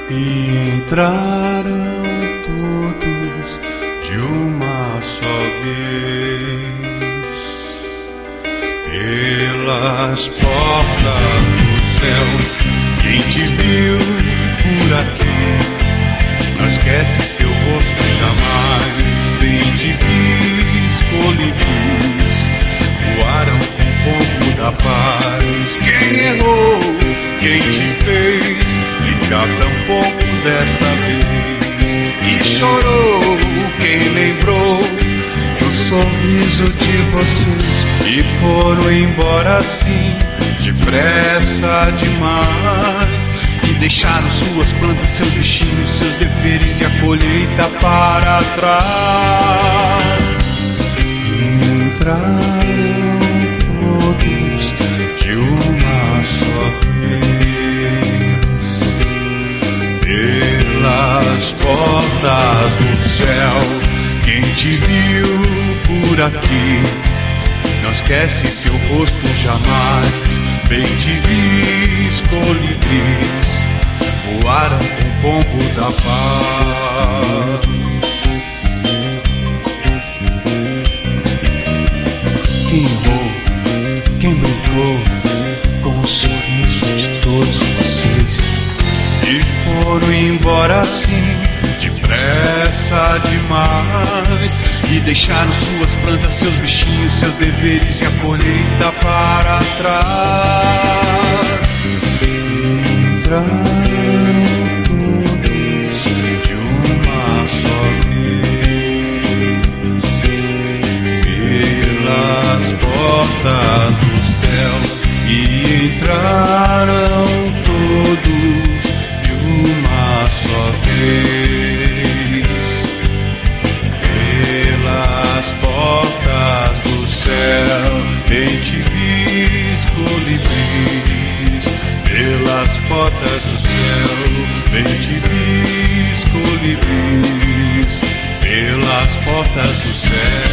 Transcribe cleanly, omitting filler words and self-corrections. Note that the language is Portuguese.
e entraram todos de uma só vez pelas portas do céu. Quem te viu por aqui não esquece seu rosto jamais. Bem te vis, colibris voaram com o pombo da paz. Quem errou, quem te fez ficar tão pouco desta vez? E chorou quem lembrou do sorriso de vocês e foram embora assim, depressa demais, e deixaram suas plantas, seus bichinhos, seus deveres e a colheita para trás. Entraram todos de uma só vez pelas portas do céu. Quem te viu por aqui não esquece seu rosto jamais. Bem te vis, colibris voaram com o pombo da paz. Quem errou, quem brincou com o sorriso de todos vocês e foram embora assim, depressa demais, e deixaram suas plantas, seus bichinhos, seus deveres e a colheita para trás. Entraram todos de uma só vez pelas portas do céu e entraram todos de uma só vez pelas portas do céu. Bem te vis, colibris pelas portas do céu. Bem te vis, colibris pelas portas do céu.